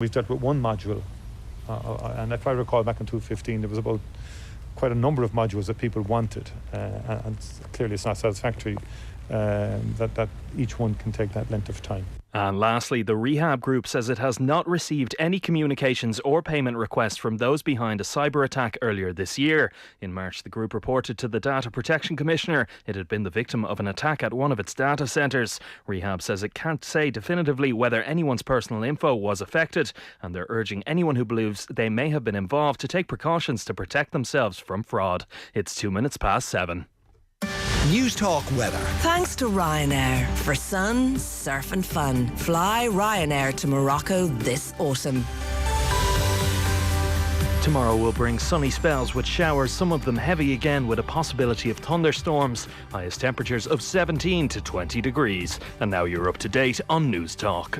We've dealt with one module, and if I recall back in 2015, there was about quite a number of modules that people wanted, and clearly it's not satisfactory that each one can take that length of time. And lastly, the rehab group says it has not received any communications or payment requests from those behind a cyber attack earlier this year. In March, the group reported to the Data Protection Commissioner it had been the victim of an attack at one of its data centres. Rehab says it can't say definitively whether anyone's personal info was affected, and they're urging anyone who believes they may have been involved to take precautions to protect themselves from fraud. It's 7:02. News Talk weather. Thanks to Ryanair. For sun, surf and fun. Fly Ryanair to Morocco this autumn. Tomorrow will bring sunny spells with showers, some of them heavy again with a possibility of thunderstorms. Highest temperatures of 17 to 20 degrees. And now you're up to date on News Talk.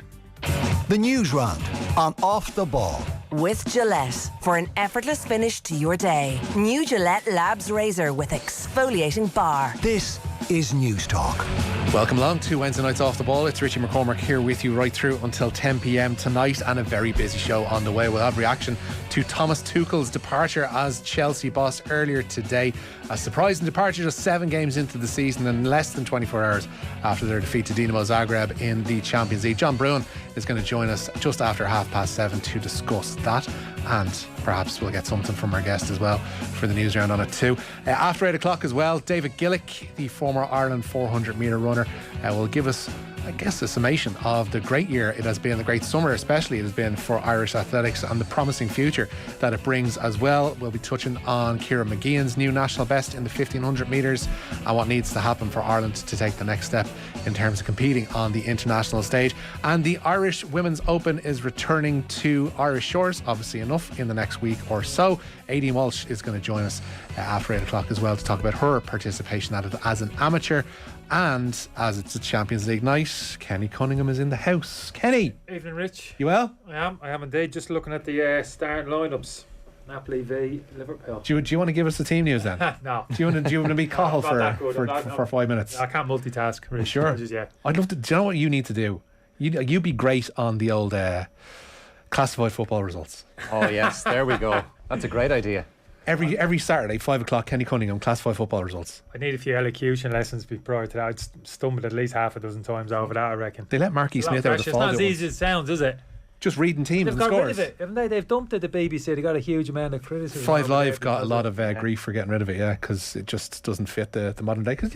The Newsround on Off the Ball. With Gillette, for an effortless finish to your day. New Gillette Labs Razor with exfoliating bar. This is News Talk. Welcome along to Wednesday Nights Off the Ball. It's Richie McCormack here with you right through until 10 p.m. tonight, and a very busy show on the way. We'll have reaction to Thomas Tuchel's departure as Chelsea boss earlier today. A surprising departure just 7 games into the season and less than 24 hours after their defeat to Dinamo Zagreb in the Champions League. John Bruin is going to join us just after 7:30 to discuss that, and perhaps we'll get something from our guest as well for the news round on it too. After 8 o'clock as well, David Gillick, the former Ireland 400 metre runner, will give us, I guess, a summation of the great year it has been, the great summer especially it has been for Irish athletics, and the promising future that it brings as well. We'll be touching on Kieran McGeehan's new national best in the 1500 metres and what needs to happen for Ireland to take the next step in terms of competing on the international stage. And the Irish Women's Open is returning to Irish shores, obviously enough, in the next week or so. Aileen Walsh is going to join us after 8 o'clock as well to talk about her participation at it as an amateur. And as it's a Champions League night, Kenny Cunningham is in the house. Kenny! Evening, Rich. You well? I am indeed. Just looking at the starting lineups. Napoli v Liverpool. Do you want to give us the team news then? No. Do you want to be Cathal for 5 minutes? I can't multitask. Rich. Sure? Yeah. I'd love to. Do you know what you need to do? You'd be great on the old classified football results. Oh yes, there we go. That's a great idea. Every Saturday, 5 o'clock, Kenny Cunningham, classified football results. I need a few elocution lessons prior to that. I'd stumbled at least half a dozen times over that, I reckon. They let Marky Smith out of the It's not as easy as it sounds, is it? Just reading teams They've and got scores. rid of it, haven't they? They've dumped it, the BBC. They got a huge amount of criticism. 5 Live got a lot of grief for getting rid of it, yeah, because it just doesn't fit the modern day. Because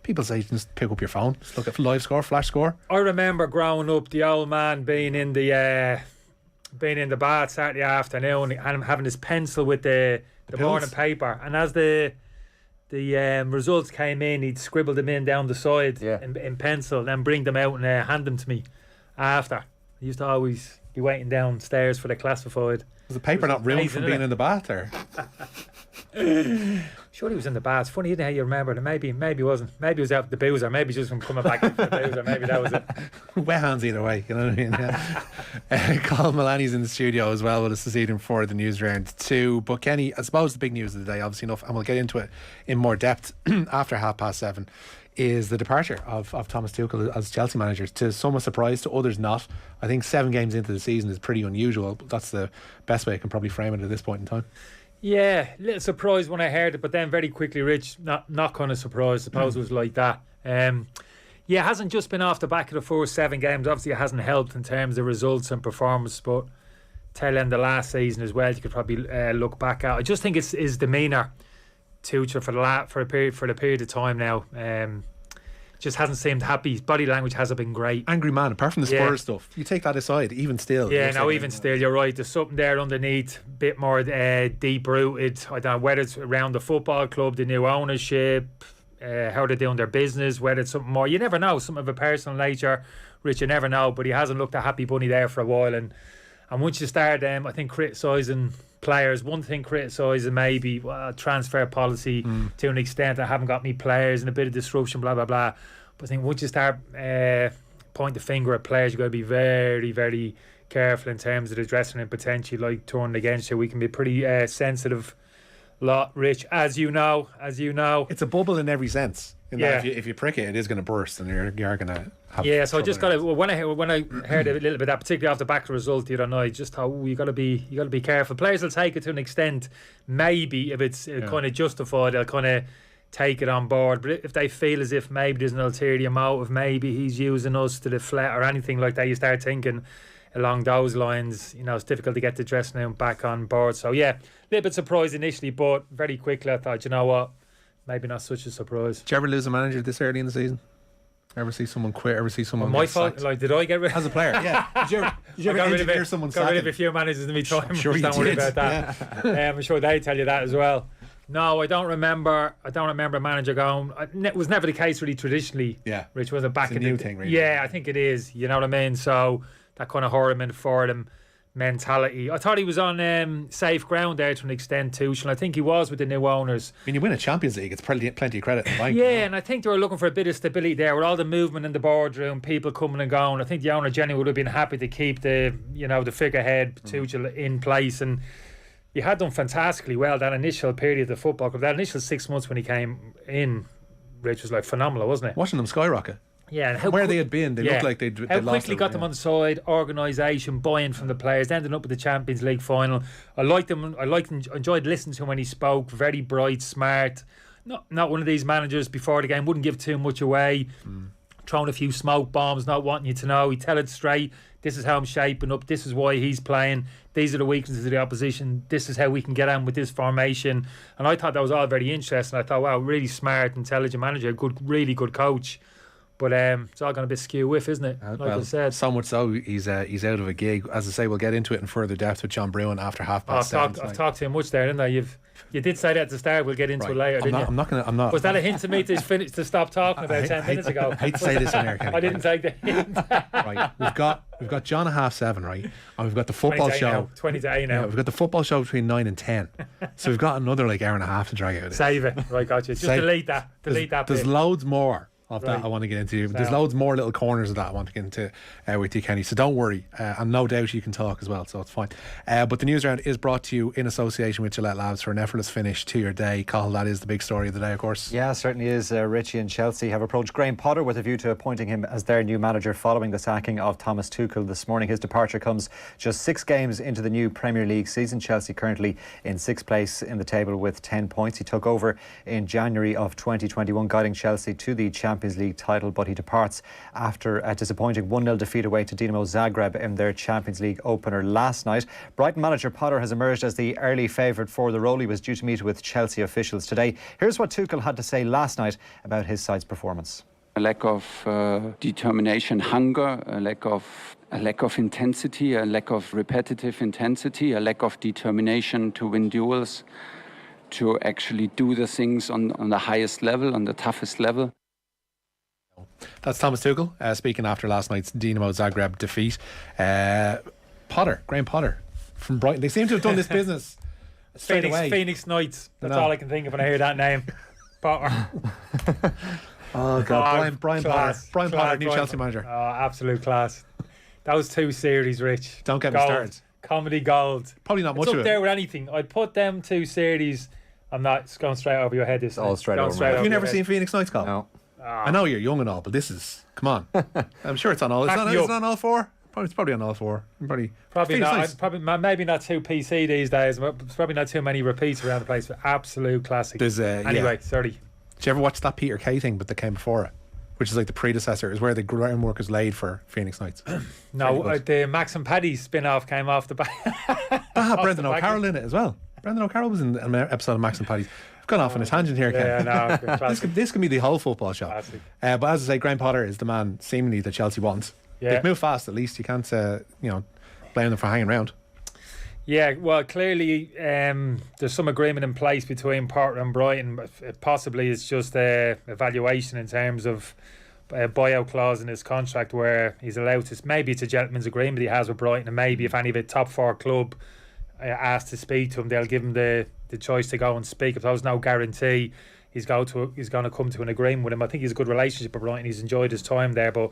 people say just pick up your phone, just look at live score, flash score. I remember growing up, the old man being in the bath Saturday afternoon and having his pencil with the morning paper, and as the results came in, he'd scribble them in down the side in pencil, then bring them out and hand them to me after. I used to always be waiting downstairs for the classified. Was the paper not ruined from being in the bath, or? Sure, he was in the bath. It's funny, isn't it, how you remember it? Maybe he wasn't. Maybe he was out with the boozer. Maybe just from coming back into the boozer. Maybe that was it. Wet hands either way, you know what I mean? Yeah. Colin Mullaney's in the studio as well with us this evening for the news round too. But Kenny, I suppose the big news of the day, obviously enough, and we'll get into it in more depth after 7:30, is the departure of Thomas Tuchel as Chelsea manager. To some a surprise, to others not. I think 7 games into the season is pretty unusual. That's the best way I can probably frame it at this point in time. Yeah, little surprised when I heard it, but then very quickly, Rich, not kind of surprised. Suppose it was like that. It hasn't just been off the back of the first 7 games. Obviously, it hasn't helped in terms of results and performance, but tail end of last season as well, you could probably look back at. I just think it's his demeanour, Tuchel, for the period of time now. Just hasn't seemed happy. His body language hasn't been great. Angry man, apart from the Spurs stuff. You take that aside, even still. Yeah, no, even still, you're right. There's something there underneath, a bit more deep rooted. I don't know whether it's around the football club, the new ownership, how they're doing their business, whether it's something more. You never know, something of a personal nature, Rich, you never know. But he hasn't looked a happy bunny there for a while. And once you start, I think, criticising players, one thing criticising maybe transfer policy to an extent. I haven't got any players and a bit of disruption, blah blah blah. But I think once you start point the finger at players, you've got to be very, very careful in terms of the dressing room, potentially like turning against you. We can be pretty sensitive lot, Rich, as you know. It's a bubble in every sense. In that if you prick it, it is going to burst, and you're going to have. Yeah, so I just got to when I heard a little bit of that, particularly off the back of the result the other night, just thought you got to be careful. Players will take it to an extent, maybe if it's kind of justified, they'll kind of take it on board. But if they feel as if maybe there's an ulterior motive, maybe he's using us to deflect or anything like that, you start thinking along those lines. It's difficult to get the dressing room back on board. So yeah, a little bit surprised initially, but very quickly I thought, you know what, maybe not such a surprise. Did you ever lose a manager this early in the season? Ever see someone quit? Ever see someone? My fault. Like, did I get rid? As a player, yeah. Did you ever interview someone? Got rid of a few managers in my time. I'm sure you don't worry about that. Yeah. I'm sure they tell you that as well. No, I don't remember. I don't remember a manager going. It was never the case really traditionally. Yeah, Rich wasn't back it's in a new the thing, really. Yeah, I think it is. You know what I mean? So that kind of Horriman for them mentality. I thought he was on safe ground there to an extent too, and I think he was with the new owners. I mean, you win a Champions League, it's plenty of credit in the bank. Yeah, and I think they were looking for a bit of stability there with all the movement in the boardroom, people coming and going. I think the owner generally would have been happy to keep the figurehead Tuchel in place, and he had done fantastically well that initial period of the football club. That initial 6 months when he came in, Rich, was like phenomenal, wasn't it? Watching them skyrocket. Yeah, and where they had been, they looked like they how lost quickly got them on side, organisation, buy-in from the players, ending up with the Champions League final. I liked him. Enjoyed listening to him when he spoke. Very bright, smart. Not one of these managers before the game wouldn't give too much away. Throwing a few smoke bombs, not wanting you to know. He'd tell it straight. This is how I'm shaping up. This is why he's playing. These are the weaknesses of the opposition. This is how we can get on with this formation. And I thought that was all very interesting. I thought, wow, really smart, intelligent manager, really good coach. But it's all going to be skew with, isn't it? Like I said. So much so, he's out of a gig. As I say, we'll get into it in further depth with John Bruin after 7:30. I've talked to him much there, didn't I? You did say that at the start. We'll get into it later, didn't you? I'm not. Was that a hint to me to stop talking about 10 minutes ago? I hate to say this on air, Kenny. I didn't take the hint. Right, we've got John at 7:30, right? And we've got the football show. 20 to 8 now. Yeah, we've got the football show between 9 and 10. So we've got another hour and a half to drag out of this. Save it. Right, got you. Just delete that. There's loads more of that I want to get into. There's loads more little corners of that I want to get into with you, Kenny. So don't worry, and no doubt you can talk as well, so it's fine. But the Newsround is brought to you in association with Gillette Labs for an effortless finish to your day. Cathal, that is the big story of the day, of course. Yeah, certainly is. Richie and Chelsea have approached Graham Potter with a view to appointing him as their new manager following the sacking of Thomas Tuchel this morning. His departure comes just 6 games into the new Premier League season. Chelsea currently in 6th place in the table with 10 points. He took over in January of 2021, guiding Chelsea to the Champions League title, but he departs after a disappointing 1-0 defeat away to Dinamo Zagreb in their Champions League opener last night. Brighton manager Potter has emerged as the early favourite for the role. He was due to meet with Chelsea officials today. Here's what Tuchel had to say last night about his side's performance. A lack of determination, hunger, a lack of intensity, a lack of repetitive intensity, a lack of determination to win duels, to actually do the things on the highest level, on the toughest level. That's Thomas Tuchel speaking after last night's Dinamo Zagreb defeat. Graham Potter from Brighton. They seem to have done this business straight away. Phoenix Knights. That's all I can think of when I hear that name. Potter. Oh God, Brian Potter, new Chelsea manager. Oh, absolute class. Those 2 series, Rich. Don't get me started. Comedy gold. Probably not much it's of up it. there with anything. I'd put them 2 series. I'm not. It's going straight over your head. This all straight over my head. Have you never seen Phoenix Knights, Colin? No. I know you're young and all, but this is, come on. I'm sure it's on all. It's not on all 4. It's probably on all 4. Probably not. Nice. Maybe not too PC these days. It's probably not too many repeats around the place. But absolute classic. Anyway, sorry. Did you ever watch that Peter Kay thing, but that came before it, which is like the predecessor? Is where the groundwork is laid for Phoenix Knights. No, the Max and Paddy spin-off came off the back. That had Brendan O'Carroll in it as well. Brendan O'Carroll was in an episode of Max and Paddy. I've gone off on a tangent here, Ken. Yeah, no, this can be the whole football show. But as I say, Graham Potter is the man seemingly that Chelsea wants. Yeah. They've moved fast, at least. You can't blame them for hanging around. Yeah, well, clearly there's some agreement in place between Potter and Brighton. Possibly it's just a evaluation in terms of a buyout clause in his contract where he's allowed to. Maybe it's a gentleman's agreement he has with Brighton, and maybe if any of the top 4 club asked to speak to him, they'll give him the choice to go and speak. If there's no guarantee he's going to come to an agreement with him. I think he's a good relationship with Brighton. He's enjoyed his time there, but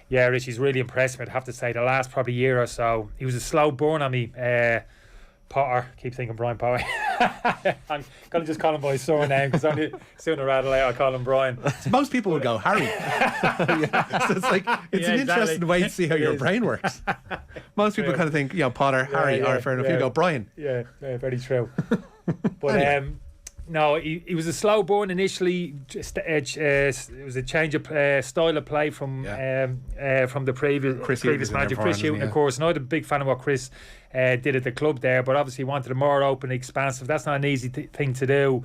yeah, Rich, he's really impressed me. I'd have to say the last probably year or so, he was a slow burn on me. Potter, keep thinking Brian Potter. I'm going to just call him by his surname because sooner rather than later I call him Brian. Most people would go Harry. Yeah. So it's like it's an interesting way to see how your brain works. Most people kind of think, Potter, Harry, or fair enough. You go Brian. Yeah, very true. But no, he was a slow burn initially. It was a change of style of play from the previous manager, Chris Hughton, of course. And I'm a big fan of what Chris did at the club there, but obviously wanted a more open, expansive. That's not an easy thing to do.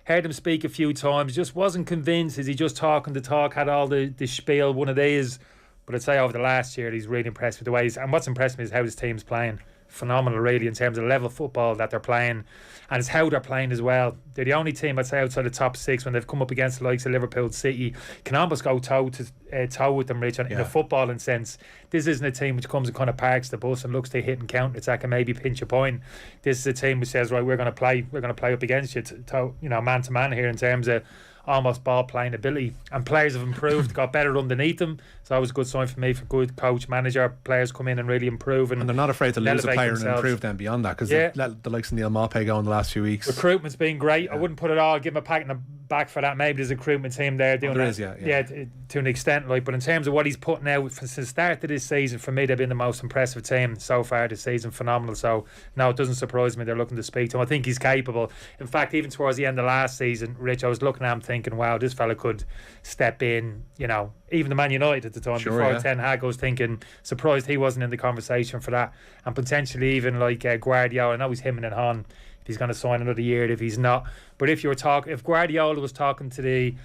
Heard him speak a few times, just wasn't convinced. Is he just talking the talk? Had all the spiel, one of these. But I'd say over the last year, he's really impressed with the ways. And what's impressed me is how his team's playing. Phenomenal, really, in terms of the level of football that they're playing, and it's how they're playing as well. They're the only team, I'd say, outside the top six when they've come up against the likes of Liverpool, City, can almost go toe to toe with them, Rich, in a footballing sense. This isn't a team which comes and kind of parks the bus and looks to hit and counter attack and maybe pinch a point. This is a team which says, right, we're going to play up against you, man to man here in terms of almost ball playing ability, and players have improved, got better underneath them. So that was a good sign for me for good coach, manager. Players come in and really improve, and they're not afraid to lose a player themselves. And improve them beyond that, because they've let the likes of Neil Maupay go in the last few weeks. Recruitment's been great. I wouldn't put it all, give him a pat in the back for that. Maybe there's a recruitment team there doing that. To an extent, but in terms of what he's putting out since the start of this season, for me they've been the most impressive team so far this season. Phenomenal. So no, it doesn't surprise me they're looking to speak to him. I think he's capable. In fact, even towards the end of last season, Rich, I was looking at him thinking, wow, this fella could step in, even the Man United at the time before Ten Hag, I was thinking, surprised he wasn't in the conversation for that, and potentially even like Guardiola. I know he's him and Han if he's going to sign another year, if he's not. But if Guardiola was talking to the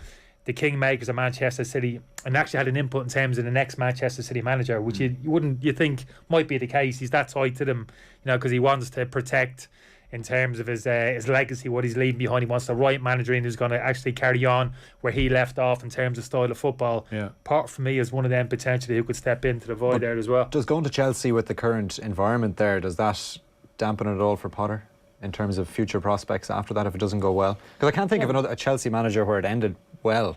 kingmakers of Manchester City and actually had an input in terms of the next Manchester City manager, which you think might be the case, he's that tied to them, because he wants to protect in terms of his legacy, what he's leaving behind. He wants the right manager in who's going to actually carry on where he left off in terms of style of football. Part for me is one of them potentially who could step into the void there as well. Does going to Chelsea with the current environment there, does that dampen it all for Potter in terms of future prospects after that if it doesn't go well? Because I can't think of a Chelsea manager where it ended well.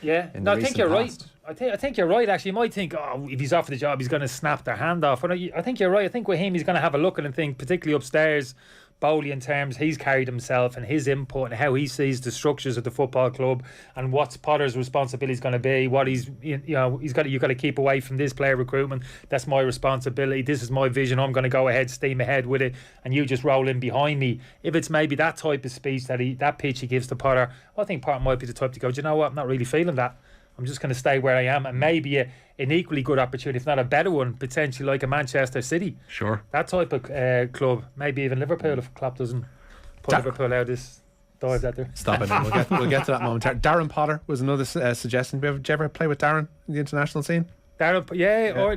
Yeah, no, I think you're right. I think you're right. Actually, you might think, if he's offered the job, he's going to snap their hand off. But I think you're right. I think with him, he's going to have a look at and think, particularly upstairs, Bowley, in terms he's carried himself and his input and how he sees the structures of the football club and what's Potter's responsibility is going to be. What you've got to keep away from this player recruitment. That's my responsibility. This is my vision. I'm going to go ahead, steam ahead with it, and you just roll in behind me. If it's maybe that type of speech that pitch he gives to Potter, I think Potter might be the type to go, do you know what? I'm not really feeling that. I'm just going to stay where I am, and maybe an equally good opportunity, if not a better one, potentially like a Manchester City. Sure. That type of club, maybe even Liverpool if Klopp doesn't put Liverpool out this dive that there. Stop it. We'll get to that momentarily. Darren Potter was another suggestion. Did you ever play with Darren in the international scene? Darren,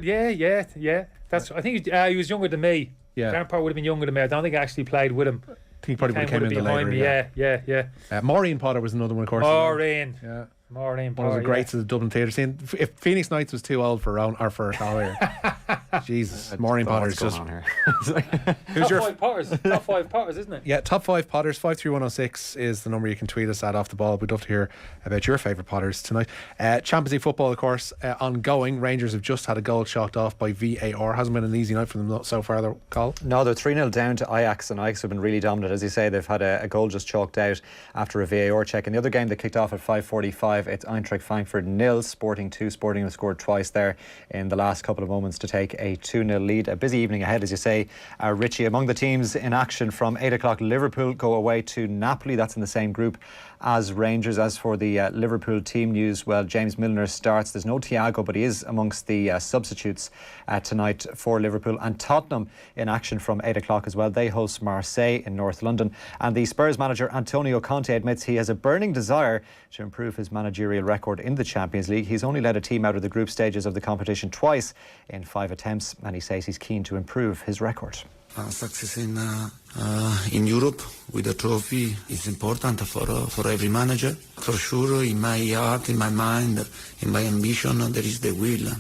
yeah. That's. I think he was younger than me. Yeah. Darren Potter would have been younger than me. I don't think I actually played with him. I think he probably came in behind me. Yeah. Maureen Potter was another one, of course. Maureen. Yeah. Maureen Potter. One of the greats of the Dublin theatre scene. If Phoenix Nights was too old for Talia. Jesus. Maureen Potter's just. Who's your top five Potters, isn't it? Yeah, top five Potters. 53106 is the number you can tweet us at Off the Ball. We'd love to hear about your favourite Potters tonight. Champions League football, of course, ongoing. Rangers have just had a goal chalked off by VAR. Hasn't been an easy night for them so far, though, Cathal. No, they're 3-0 down to Ajax, and Ajax have been really dominant. As you say, they've had a goal just chalked out after a VAR check. And the other game that kicked off at 5:45, it's Eintracht Frankfurt 0, Sporting 2. Sporting have scored twice there in the last couple of moments to take a 2-0 lead. A busy evening ahead, as you say, Richie. Among the teams in action from 8 o'clock, Liverpool go away to Napoli. That's in the same group as Rangers. As for the Liverpool team news, well, James Milner starts. There's no Thiago, but he is amongst the substitutes tonight for Liverpool. And Tottenham in action from 8 o'clock as well. They host Marseille in North London. And the Spurs manager Antonio Conte admits he has a burning desire to improve his managerial record in the Champions League. He's only led a team out of the group stages of the competition twice in 5 attempts, and he says he's keen to improve his record. Success in Europe with a trophy is important for every manager. For sure, in my heart, in my mind, in my ambition, there is the will.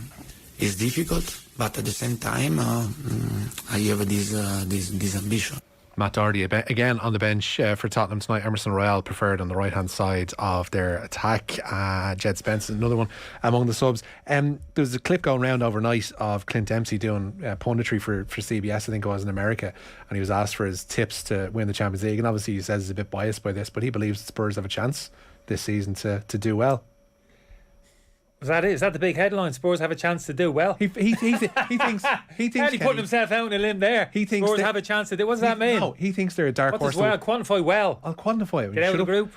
It's difficult, but at the same time, I have this ambition. Matt Doherty again on the bench for Tottenham tonight. Emerson Royale preferred on the right hand side of their attack. Jed Spence, another one among the subs. There was a clip going around overnight of Clint Dempsey doing punditry for CBS, I think it was, in America, and he was asked for his tips to win the Champions League, and obviously he says he's a bit biased by this, but he believes Spurs have a chance this season to do well. Is that it? Is that the big headline? Spurs have a chance to do well. He thinks He putting himself out on a limb there. He thinks Spurs have a chance to do. What does that mean? No, he thinks they're a dark horse. Well? Quantify well. I'll quantify it. Get out of the group.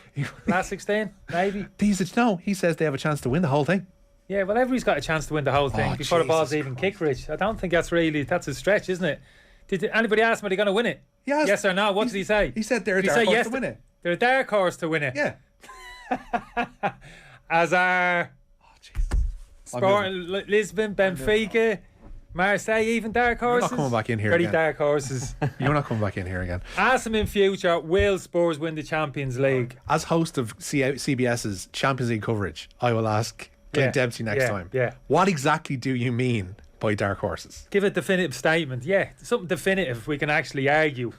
Last 16, maybe. No, he says they have a chance to win the whole thing. Yeah, well, everybody's got a chance to win the whole thing before the ball's even kicked, Rich. I don't think that's a stretch, isn't it? Did anybody ask him, are they going to win it? Yes or no? What did he say? He said they're a dark horse to win it. They're a dark horse to win it. Yeah. As are Sporting Lisbon, Benfica, Marseille, even dark horses. You're not coming back in here Very again. dark horses. You're not coming back in here again. Ask him in future, will Spurs win the Champions League? As host of CBS's Champions League coverage, I will ask Clint Dempsey next time. Yeah. What exactly do you mean by dark horses? Give a definitive statement. Yeah, something definitive we can actually argue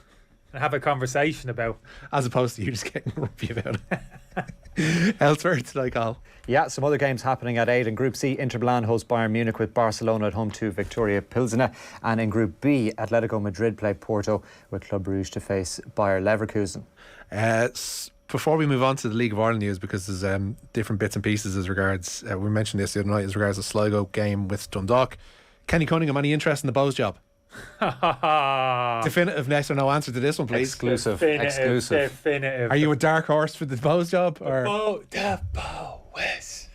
and have a conversation about. As opposed to you just getting grumpy about it. Elsewhere tonight, Carl. Yeah, some other games happening at 8. In Group C, Inter Milan host Bayern Munich with Barcelona at home to Victoria Pilsner. And in Group B, Atletico Madrid play Porto with Club Brugge to face Bayer Leverkusen. Before we move on to the League of Ireland news, because there's different bits and pieces as regards, we mentioned this the other night, as regards the Sligo game with Dundalk. Kenny Cunningham, any interest in the Bowes job? Definitive yes or no answer to this one, please. Exclusive. Definitive. Are you a dark horse for the Bowes job? Or? The Bowes.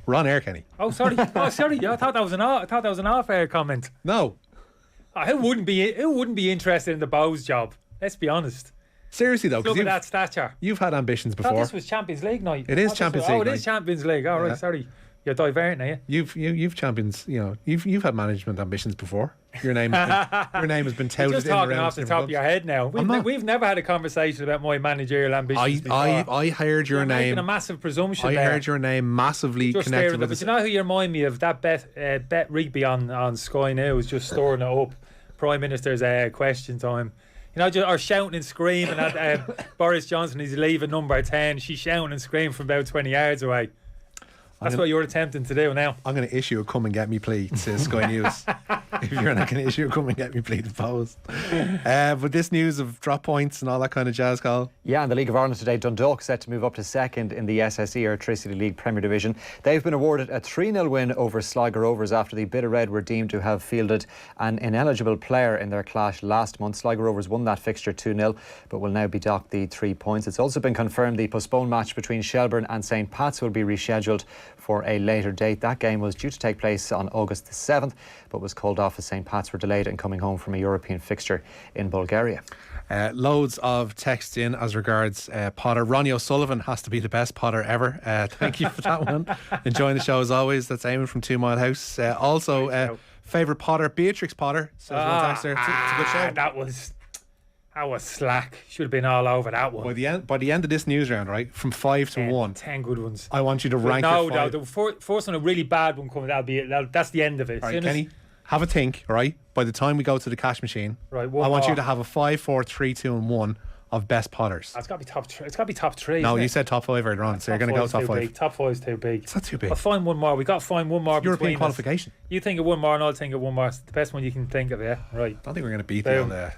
We're on air, Kenny. Oh, sorry. Yeah, I thought that was an off-air comment. No. Who wouldn't be interested in the Bowes job? Let's be honest. Seriously though, look at that stature. You've had ambitions before. This was Champions League night. It is Champions League. Oh, it is Champions League. All right, sorry. You're diverting, are you? You've champions. You've had management ambitions before. Your name has been touted. You're just talking off the top of your head now. We've never had a conversation about my managerial ambitions before. I heard your name. Making a massive presumption. I heard your name massively just connected with. But you know who you remind me of? That Bet Rigby on Sky News, just storing it up. Prime Minister's question time. Or shouting and screaming at Boris Johnson. He's leaving number 10. She's shouting and screaming from about 20 yards away. That's what you're attempting to do now. I'm going to issue a come and get me plea to Sky News. If you're not going to issue a come and get me plea to Bowes. But this news of drop points and all that kind of jazz, Carl. Yeah, in the League of Ireland today, Dundalk set to move up to second in the SSE Electricity League Premier Division. They've been awarded a 3-0 win over Sligo Rovers after the Bit of Red were deemed to have fielded an ineligible player in their clash last month. Sligo Rovers won that fixture 2-0, but will now be docked the 3 points. It's also been confirmed the postponed match between Shelbourne and St Pat's will be rescheduled for a later date. That game was due to take place on August the 7th, but was called off as St Pat's were delayed in coming home from a European fixture in Bulgaria. Loads of text in as regards Potter. Ronnie O'Sullivan has to be the best Potter ever. Thank you for that one. Enjoying the show as always. That's Eamon from 2 Mile House. Also, favourite Potter, Beatrix Potter. Says one texter. It's a good show. That was slack. Should have been all over that one. By the end of this news round, right, from 5 to 1, 10 good ones. I want you to rank. The first one, a really bad one coming. That's the end of it. Right, Kenny, have a think. Right, by the time we go to the cash machine, right, I want you to have a 5, 4, 3, 2, and 1 of best Potters. It's got to be top 3. It's got to be top 3. No, you said top 5 earlier on, so you're going to go top 5. Big. Top 5 is too big. It's not too big. I'll find one more. We got to find one more. European qualification. You think of one more, and I'll think of one more. It's the best one you can think of. Yeah, right. I don't think we're going to beat you on there.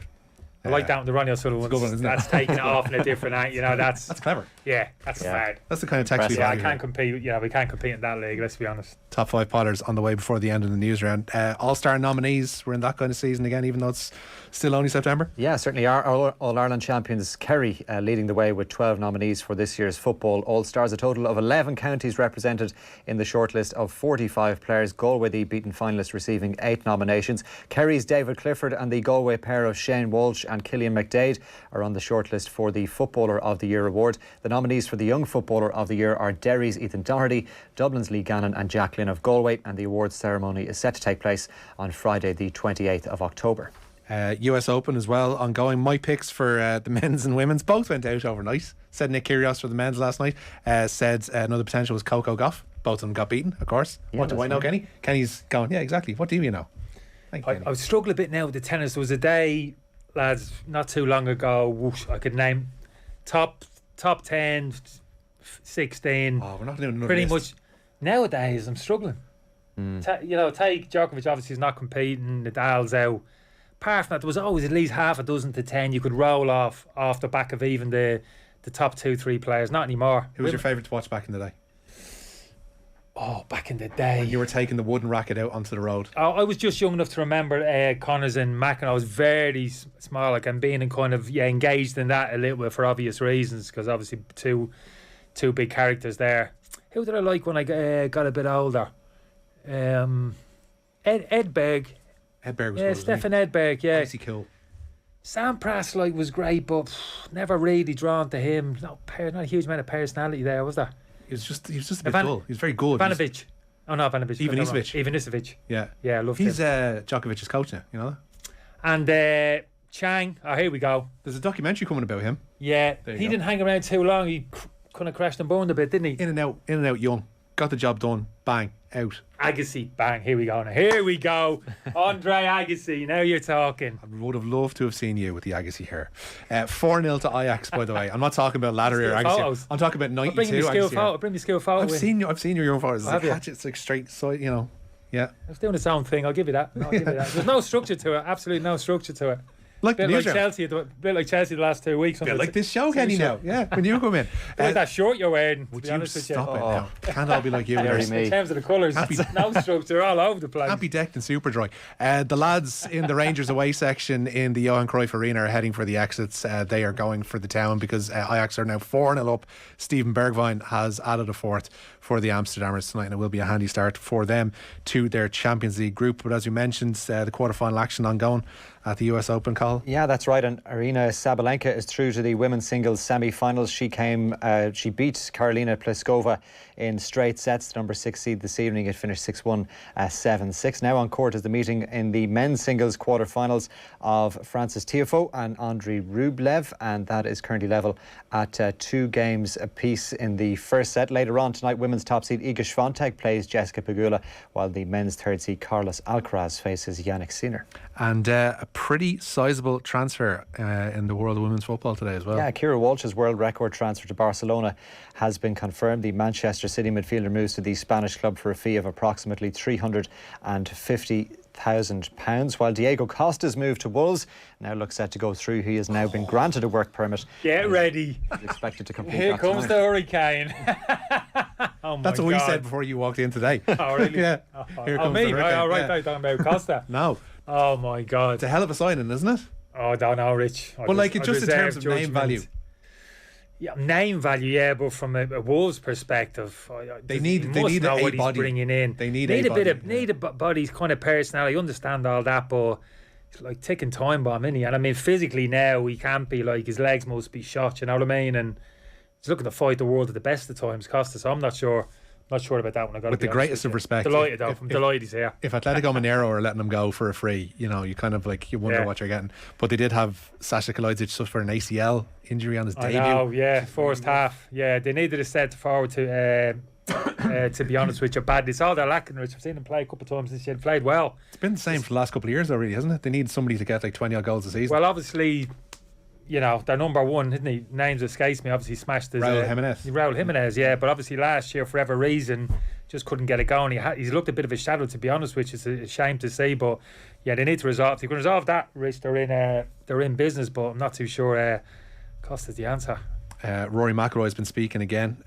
I like that with the Ronnie O'Sullivan one. That's taking it off in a different angle. That's clever. Yeah, that's hard. That's the kind of text we I can't compete. We can't compete in that league. Let's be honest. Top 5 Potters on the way before the end of the news round. All-Star nominees. We're in that kind of season again, even though it's still only September. Yeah, certainly. Our All-Ireland champions Kerry leading the way with 12 nominees for this year's football All-Stars. A total of 11 counties represented in the shortlist of 45 players. Galway, the beaten finalist, receiving 8 nominations. Kerry's David Clifford and the Galway pair of Shane Walsh and Killian McDade are on the shortlist for the Footballer of the Year award. The nominees for the Young Footballer of the Year are Derry's Ethan Doherty, Dublin's Lee Gannon and Jacqueline of Galway, and the awards ceremony is set to take place on Friday the 28th of October. US Open as well ongoing. My picks for the men's and women's both went out overnight. Said Nick Kyrgios for the men's last night. Said another potential was Coco Gauff. Both of them got beaten, of course. What do I know, Kenny? Kenny's going, yeah, exactly. What do you know? I was struggling a bit now with the tennis. There was a day lads, not too long ago, whoosh, I could name top 10, 16. Oh, we're not doing another pretty list. much. Nowadays, I'm struggling. Take Djokovic, obviously, is not competing. Nadal's out. Apart from that, there was always at least half a dozen to 10 you could roll off the back of even the top 2-3 players. Not anymore. Who was your favourite to watch back in the day? Oh, back in the day. When you were taking the wooden racket out onto the road. I was just young enough to remember Connors and Mack, and I was very small, like, and being kind of engaged in that a little bit for obvious reasons, because obviously two big characters there. Who did I like when I got a bit older? Edberg. Edberg was Yeah, good, Stefan Edberg, yeah. Icy cool. Sam Prass was great, but never really drawn to him. Not a huge amount of personality there, was there? He was just a bit dull. He was very good. Ivanovic. Oh no, Ivanovic. Ivanisevic. Yeah, I love him. He's Djokovic's coach now, you know. And Chang. Oh, here we go. There's a documentary coming about him. Yeah, There you he go. didn't hang around too long. He kind of crashed and burned a bit, didn't he? In and out young. Got the job done. Bang. Out. Agassi, bang, here we go now. Here we go. Andre Agassi, now you're talking. I would have loved to have seen you with the Agassi hair. 4-0 to Ajax, by the way. I'm not talking about ladder or Agassi. Photos. I'm talking about 92 Bring me skill Agassi. photo. Bring me skill photo. I've seen your young photos. It's Have like you? hatchets, like straight side, you know. Yeah. It's doing its own thing. I'll give you that. There's no structure to it. Absolutely no structure to it. Like bit like Newsround. Chelsea the last 2 weeks. Bit like this show, Kenny, now. Yeah, when you come in. Like that short you're wearing, to Would be you honest with you. stop it now? Can't all be like you. Very Yours. me. In terms of the colours, no structure all over the place. Can't be decked and super dry. The lads in the Rangers away section in the Johan Cruyff Arena are heading for the exits. They are going for the town because Ajax are now 4-0 up. Steven Bergwijn has added a fourth for the Amsterdammers tonight, and it will be a handy start for them to their Champions League group. But as we mentioned, the quarter-final action ongoing at the US Open, Cathal. Yeah, that's right. And Arina Sabalenka is through to the women's singles semi-finals. She beat Karolina Pliskova in straight sets. The number 6 seed this evening. It finished 6-1, 7-6. Now on court is the meeting in the men's singles quarter-finals of Francis Tiafoe and Andrei Rublev, and that is currently level at 2 games apiece in the first set. Later on tonight, women's top seed Iga Swiatek plays Jessica Pegula, while the men's third seed Carlos Alcaraz faces Yannick Sinner. And a pretty sizable transfer in the world of women's football today as well. Yeah, Kira Walsh's world record transfer to Barcelona has been confirmed. The Manchester City midfielder moves to the Spanish club for a fee of approximately £350,000, while Diego Costa's move to Wolves now looks set to go through. He has now been granted a work permit. Get ready. He's expected to complete Here that comes tonight. the hurricane. Oh my That's what we God. said before you walked in today. Oh, really? Yeah. Oh, Here oh, comes me? the hurricane. All right, Yeah. I'm talking about Costa. No. Oh my God. It's a hell of a signing, isn't it? Oh, I don't know, Rich. But like, just in terms of name value. Yeah, name value, yeah, but from a Wolves perspective, They need know a what he's body. bringing in. They need a body, bit of need a body's kind of personality. I understand all that, but it's like ticking time bomb, isn't he? And I mean, physically now he can't be like, his legs must be shot. You know what I mean? And he's looking to fight the world at the best of times, Costa. So I'm not sure about that one. I got With the greatest of respect, delighted though. I'm delighted he's here. If Atletico Mineiro are letting him go for a free, you know, you kind of like, you wonder what you're getting. But they did have Sasha Kalajdzic suffer an ACL injury on his debut. Oh yeah, first half. Yeah, they needed a set forward to be honest with you. Bad. It's all they're lacking, Rich. I've seen him play a couple of times this year. Played well. It's been the same for the last couple of years already, hasn't it? They need somebody to get like 20 odd goals a season. Well, obviously, you know, their number one, isn't he? Names escapes me. Obviously smashed his Raúl Jimenez, yeah. But obviously last year, for whatever reason, just couldn't get it going. He's looked a bit of a shadow, to be honest, which is a shame to see. But yeah, they need to resolve. If they can resolve that, Rich, they're in business. But I'm not too sure Costa's the answer. Rory McIlroy has been speaking again,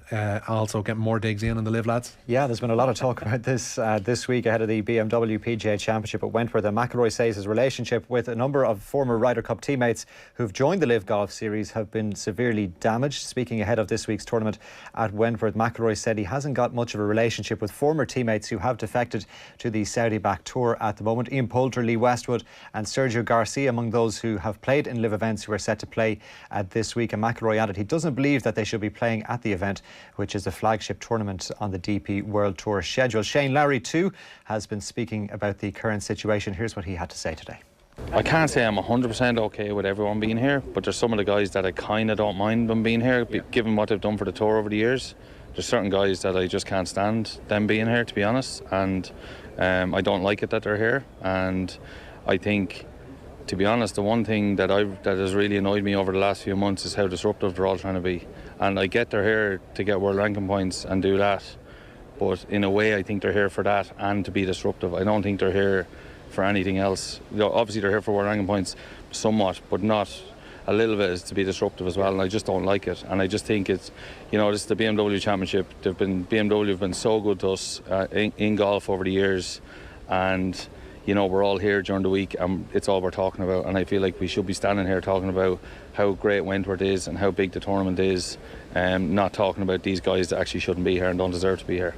also getting more digs in on the Live lads. Yeah, there's been a lot of talk about this this week ahead of the BMW PGA Championship at Wentworth, and McIlroy says his relationship with a number of former Ryder Cup teammates who've joined the Live Golf Series have been severely damaged. Speaking ahead of this week's tournament at Wentworth, McIlroy said he hasn't got much of a relationship with former teammates who have defected to the Saudi-backed tour at the moment. Ian Poulter, Lee Westwood and Sergio Garcia among those who have played in Live events who are set to play this week. And McIlroy added he doesn't believe that they should be playing at the event, which is the flagship tournament on the DP World Tour schedule. Shane Lowry too has been speaking about the current situation. Here's what he had to say today. I can't say I'm 100% okay with everyone being here, but there's some of the guys that I kind of don't mind them being here, given what they've done for the tour over the years. There's certain guys that I just can't stand them being here, to be honest, and I don't like it that they're here. And I think to be honest, the one thing that has really annoyed me over the last few months is how disruptive they're all trying to be. And I get they're here to get world ranking points and do that, but in a way I think they're here for that and to be disruptive. I don't think they're here for anything else. Obviously they're here for world ranking points somewhat, but not a little bit, is to be disruptive as well, and I just don't like it. And I just think it's, this is the BMW Championship. BMW have been so good to us in golf over the years, and we're all here during the week and it's all we're talking about, and I feel like we should be standing here talking about how great Wentworth is and how big the tournament is, not talking about these guys that actually shouldn't be here and don't deserve to be here.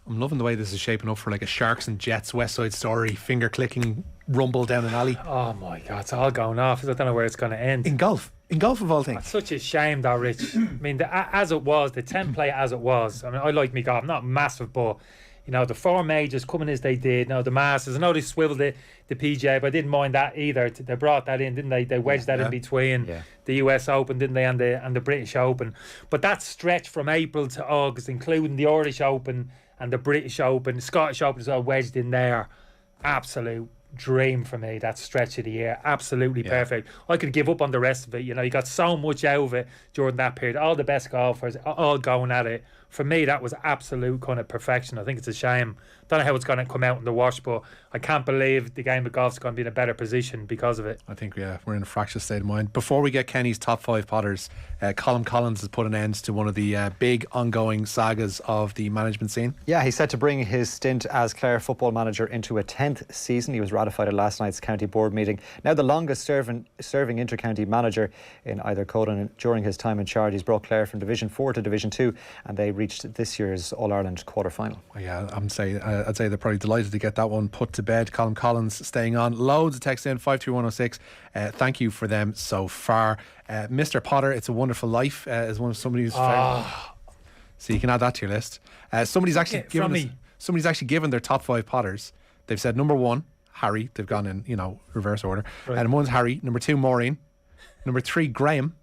I'm loving the way this is shaping up for like a Sharks and Jets West Side Story finger clicking rumble down an alley. Oh my God, it's all going off. I don't know where it's going to end. In golf of all things. It's such a shame though, Rich. I mean, as it was, the template as it was. I mean, I like me golf, not massive, but the 4 majors coming as they did. Now the Masters, I know they swiveled the PGA, but I didn't mind that either. They brought that in, didn't they? They wedged that in between the US Open, didn't they, and the British Open. But that stretch from April to August, including the Irish Open and the British Open, the Scottish Open as well, wedged in there. Absolute dream for me, that stretch of the year. Absolutely perfect. I could give up on the rest of it. You got so much out of it during that period. All the best golfers, all going at it. For me, that was absolute kind of perfection. I think it's a shame. Don't know how it's going to come out in the wash, but I can't believe the game of golf's going to be in a better position because of it. I think, we're in a fractious state of mind. Before we get Kenny's top 5 potters, Colm Collins has put an end to one of the big ongoing sagas of the management scene. Yeah, he's set to bring his stint as Clare football manager into a 10th season. He was ratified at last night's county board meeting. Now the longest serving inter-county manager in either Coden. During his time in charge, he's brought Clare from Division 4 to Division 2, and they reached this year's All-Ireland quarter-final. Yeah, I'd say they're probably delighted to get that one put to bed. Colm Collins staying on. Loads of text in, 53106. Thank you for them so far. Mr. Potter, It's a Wonderful Life is one of somebody's favourite. So you can add that to your list. Somebody's actually given their top 5 Potters. They've said number 1, Harry. They've gone in, reverse order. Right. And one's Harry. Number 2, Maureen. Number 3, Graham,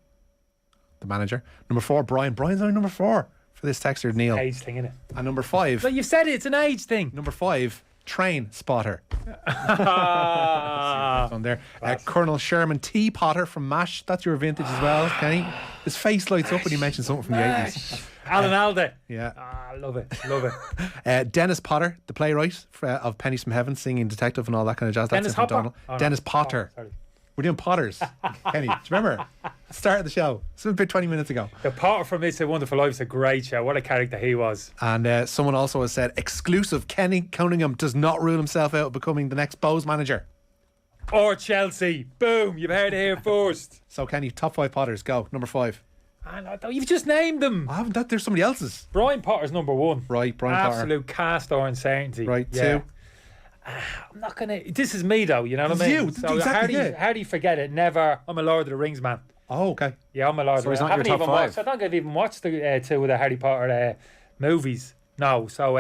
the manager. Number 4, Brian. Brian's only number 4 for this texter, Neil. Age thing, innit? And number 5. But you've said it's an age thing. Number 5, Train Spotter. On there. Colonel Sherman T. Potter from MASH. That's your vintage as well, Kenny. His face lights up when you mention something from the 80s. Alan Alda. Yeah. Love it. Dennis Potter, the playwright of Pennies from Heaven, singing detective and all that kind of jazz. Dennis That's Hopper? Dennis Potter. Sorry. We're doing Potters. Kenny, do you remember? Start of the show. It's about 20 minutes ago. The Potter from It's a Wonderful Life is a great show. What a character he was. And someone also has said, exclusive, Kenny Cunningham does not rule himself out of becoming the next Bowes manager. Or Chelsea. Boom, you've heard it here first. So Kenny, top 5 Potters, go. Number 5. You've just named them. I haven't. There's somebody else's. Brian Potter's number 1. Right, Brian Potter. Absolute cast iron certainty. Right, 2. I'm not gonna. This is me though. You know what I mean? You. So exactly. How do you forget it? Never. I'm a Lord of the Rings man. Oh, okay. Yeah, I'm a Lord of the Rings. So he's not your top 5. I don't think I've even watched the 2 of the Harry Potter movies. No. So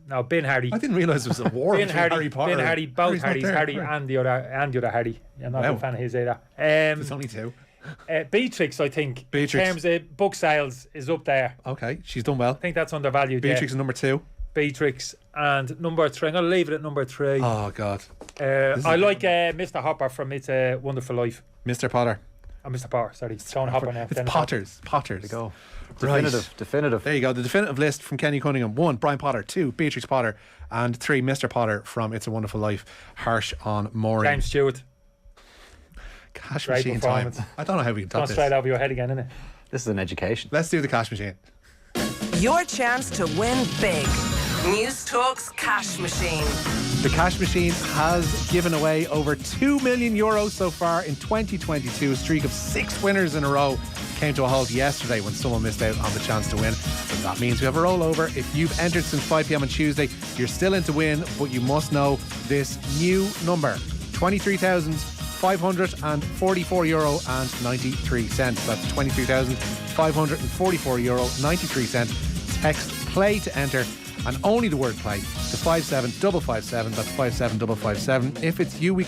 no, Ben Harry. I didn't realise there was a war between Harry Potter. Ben Harry, both Harrys, Harry right. and the other Harry. I'm not a fan of his either. There's only 2. Beatrix, I think. Beatrix. In terms of book sales, is up there. Okay, she's done well. I think that's undervalued. Beatrix is number 2. Beatrix and number 3. I'm going to leave it at number 3. Oh God. I like Mr. Hopper from It's a Wonderful Life. Mr. Potter. Oh, Mr. Potter, sorry. Tony Hopper now. It's Potters. There you go. Right. Definitive. There you go. The definitive list from Kenny Cunningham. 1, Brian Potter. 2, Beatrix Potter. And 3, Mr. Potter from It's a Wonderful Life. Harsh on Maureen. James Stewart. Cash Great machine time. performance. I don't know how we can top Gone this. straight over your head again, isn't it? This is an education. Let's do the cash machine. Your chance to win big. News Talk's Cash Machine. The cash machine has given away over €2 million so far in 2022. A streak of 6 winners in a row came to a halt yesterday when someone missed out on the chance to win. So that means we have a rollover. If you've entered since 5 p.m. on Tuesday, you're still in to win, but you must know this new number: €23,544.93. That's €23,544.93. Text play to enter, and only the word play, to 57557. That's 57557. If it's you, we